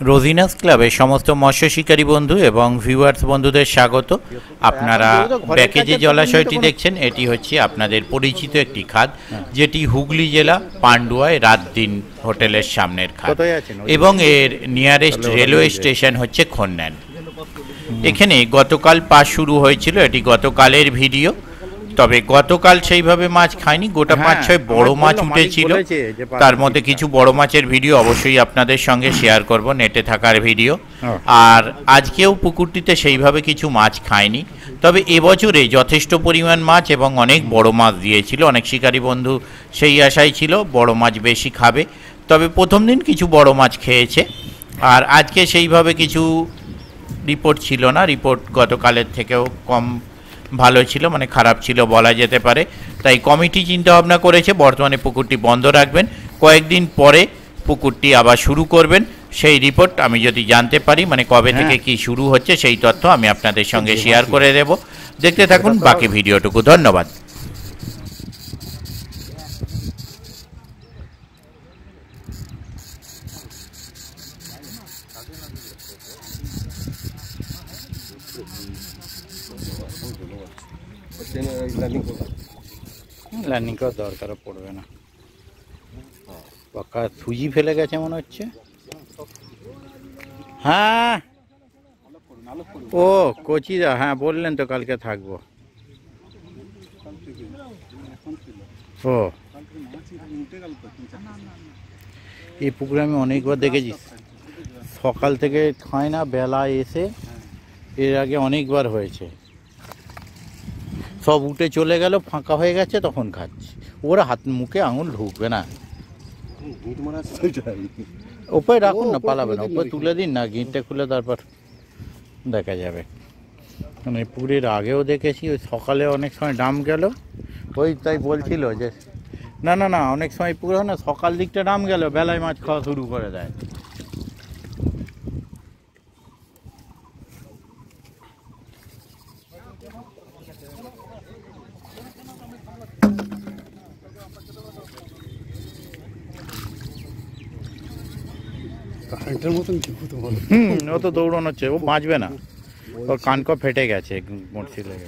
রোজিনাস ক্লাবে সমস্ত মৎস্য শিকারী বন্ধু এবং ভিউয়ার্স বন্ধুদের স্বাগত। আপনারা ব্যাকে যে জলাশয়টি দেখছেন এটি হচ্ছে আপনাদের পরিচিত একটি খাদ, যেটি হুগলি জেলা পান্ডুয়ায় রাত দিন হোটেলের সামনের খাদ এবং এর নিয়ারেস্ট রেলওয়ে স্টেশন হচ্ছে খন্ন্যান। এখানে গতকাল পাস শুরু হয়েছিল, এটি গতকালের ভিডিও। তবে গতকাল সেইভাবে মাছ খায়নি, গোটা 5-6 বড় মাছ উঠেছিল। তার মধ্যে কিছু বড় মাছের ভিডিও অবশ্যই আপনাদের সঙ্গে শেয়ার করব, নেটে থাকার ভিডিও। আর আজকেও পুকুরটিতে সেইভাবে কিছু মাছ খায়নি, তবে এবছরে যথেষ্ট পরিমাণ মাছ এবং অনেক বড় মাছ দিয়েছিল। অনেক শিকারী বন্ধু সেই আশায় ছিল বড় মাছ বেশি খাবে, তবে প্রথম দিন কিছু বড় মাছ খেয়েছে। আর আজকে সেইভাবে কিছু রিপোর্ট ছিল না, রিপোর্ট গতকালের থেকেও কম ভালো ছিল, মানে খারাপ ছিল বলা যেতে পারে। তাই কমিটি চিন্তা ভাবনা করেছে বর্তমানে পুকুরটি বন্ধ রাখবেন, কয়েকদিন পরে পুকুরটি আবার শুরু করবেন। সেই রিপোর্ট আমি যদি জানতে পারি, মানে কবে থেকে কি শুরু হচ্ছে সেই তথ্য আমি আপনাদের সঙ্গে শেয়ার করে দেব। দেখতে থাকুন বাকি ভিডিওটুকু। ধন্যবাদ। ল্যান্ডিং করার দরকার পড়বে না, পাকা সুজি ফেলে গেছে মনে হচ্ছে। হ্যাঁ ও কোচিদা, হ্যাঁ বললেন তো কালকে থাকবো। ও এই পুকুরে আমি অনেকবার দেখেছি, সকাল থেকে খায় না, বেলায় এসে এর আগে অনেকবার হয়েছে। সব উঠে চলে গেল, ফাঁকা হয়ে গেছে, তখন খাচ্ছি। ওরা হাত মুখে আঙুল ঢুকবে না, ওপরে রাখুন না, পালাবে না, ওপরে তুলে দিন না, গিঁটটা খুলে তারপর দেখা যাবে। মানে পুকুরের আগেও দেখেছি, ওই সকালে অনেক সময় ডাম গেল, ওই তাই বলছিল যে না না না, অনেক সময় পুকুরে না সকাল দিকটা ডাম গেল, বেলায় মাছ খাওয়া শুরু করে দেয়। ও তো দৌড়ানো হচ্ছে, ও বাঁচবে না, ওর কানক ফেটে গেছে বড়শি লেগে।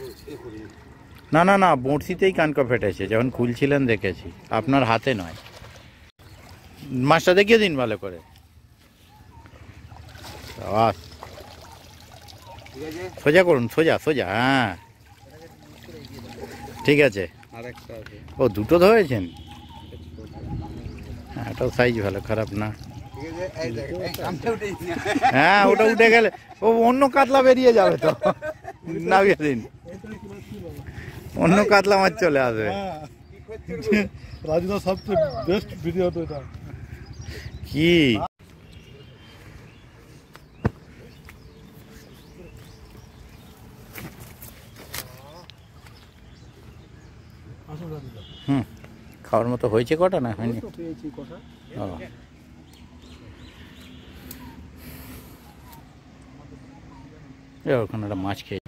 না না না, বড়শিতেই কানক ফেটেছে, যখন খুলছিলেন দেখেছি, আপনার হাতে নয়। মাছটা দেখিয়ে দিন ভালো করে। সোজা করুন, সোজা সোজা, হ্যাঁ ঠিক আছে। ও দুটো ধরেছেন, হ্যাঁ এটাও সাইজ ভালো, খারাপ না। হ্যাঁ ওটা উঠে গেলে ও অন্য কাতলা বেরিয়ে যাবে তো, নামিয়ে দিন, অন্য কাতলা মাছ চলে আসবে। রাজুদা সবচেয়ে বেস্ট ভিডিও তো এটা। কি খাওয়ার মতো হয়েছে কটা না হয়নি? ওখানে একটা মাছ খেয়ে,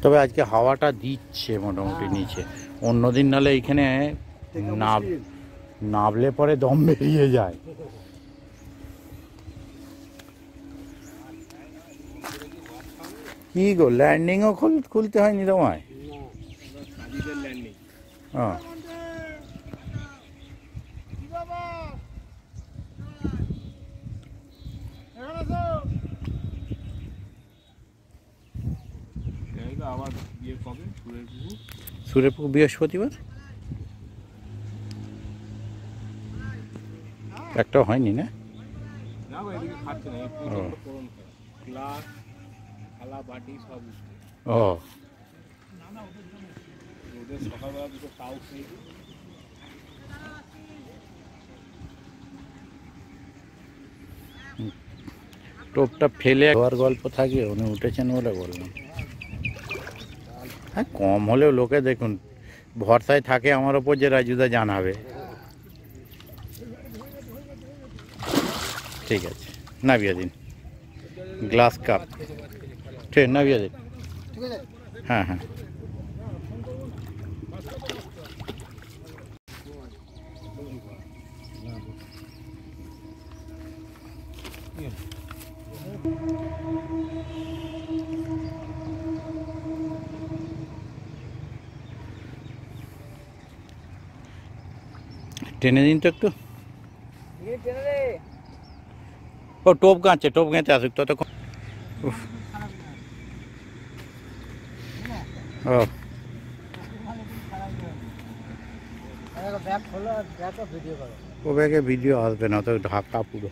তবে আজকে হাওয়াটা দিচ্ছে মোটামুটি নিচে, অন্যদিন নাহলে এইখানে নাবলে পরে দম বেরিয়ে যায়। কি গো, ল্যান্ডিংও খুলতে হয়নি তোমায়? হ্যাঁ সুরের পুকুর বৃহস্পতিবার একটাও হয়নি না? ও টোপটা ফেলে হওয়ার গল্প থাকে, উনি উঠেছেন বলে বললাম। হ্যাঁ কম হলেও লোকে দেখুন ভরসায় থাকে আমার ওপর যে রাজুদা জানাবে। ঠিক আছে নামিয়ে দিন, গ্লাস কাপ ঠিক নামিয়ে দিন। হ্যাঁ হ্যাঁ টেনে দিন তো একটু। ও টোপ গাঁতে আসুক ততক্ষণ। উফ। ও ও ব্যাগে ভিডিও আসবে না, তো ঢাকা পুরো।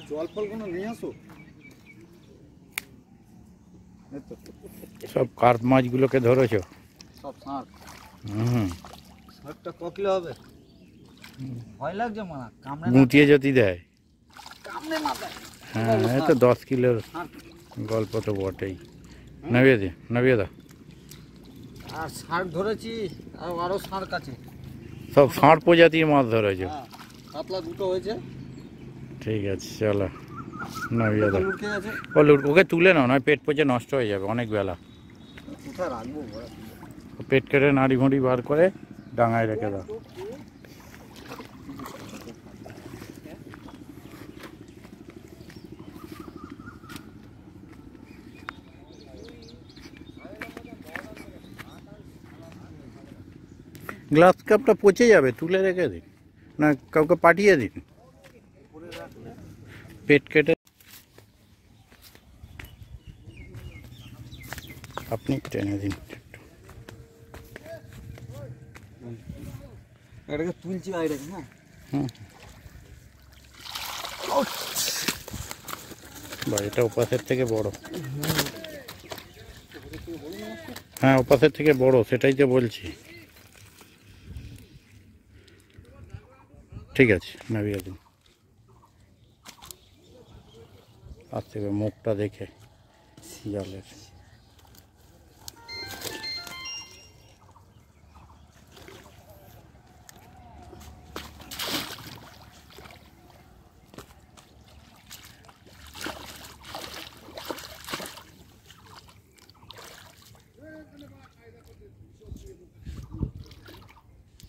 জল ফলগুলো নিয়ে আসো। সব কার্প মাছগুলোকে ধরেছো? সব শাঁখ। হুম, শাঁখটা ক কিলো হবে? ভয় লাগছে মানা, কামড়ে গুটিয়ে যদি দেয়। কামড়ে না দেয়। হ্যাঁ, এই তো 10 কিলোর গল্প তো বটেই। নামিয়ে দাও। আর শাঁখ ধরেছি, আর আরো শাঁখ আছে। সব ষাঁড় প্রজাতির মাছ ধরেছো? হ্যাঁ, কাতলা দুটো হয়েছে। ঠিক আছে, চলো নামিয়ে দাও। লুটকে গেছে। ওকে তুলে নাও, নয় পেট পচে নষ্ট হয়ে যাবে অনেক বেলা। কোথায় রাখবো? পেট কেটে নাড়ি ভুঁড়ি বার করে ডাঙায় রেখে দাও। গ্লাস কাপটা পচে যাবে, তুলে রেখে দিন, না কাউকে পাঠিয়ে দিন। পেট কেটে আপনি টেনে দিন। এটাকে তুলছি বাইরে, হ্যাঁ। বা এটা ওপাশের থেকে বড়। হ্যাঁ, ওপাশের থেকে বড়, সেটাই তো বলছি। ঠিক আছে, নামিয়ে দিন। আজ থেকে মুখটা দেখে জলের।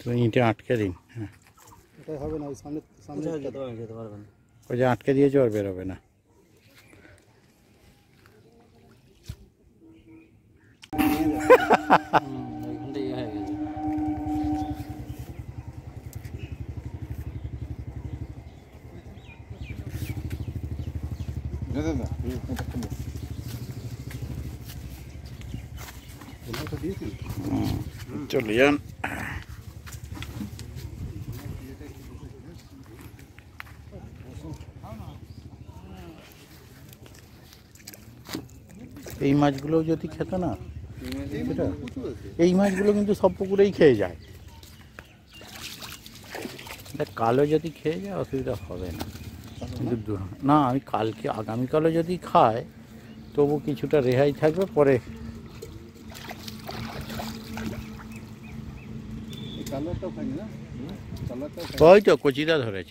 তো ইঁটে আটকে দিন। হ্যাঁ, এটা হবে না, ওই সামনে সামনে যেতে পারবে না। ওই যে আটকে দিয়েছে, আর বেরোবে না। চলে যান। এই মাছগুলো যদি খেত না, এই মাছগুলো কিন্তু সব পুকুরেই খেয়ে যায়। কালো যদি খেয়ে যায় অসুবিধা হবে না, কিন্তু না, আমি কালকে আগামীকালও যদি খায় তবু কিছুটা রেহাই থাকবে। পরে ওই তো কচিরা ধরেছে।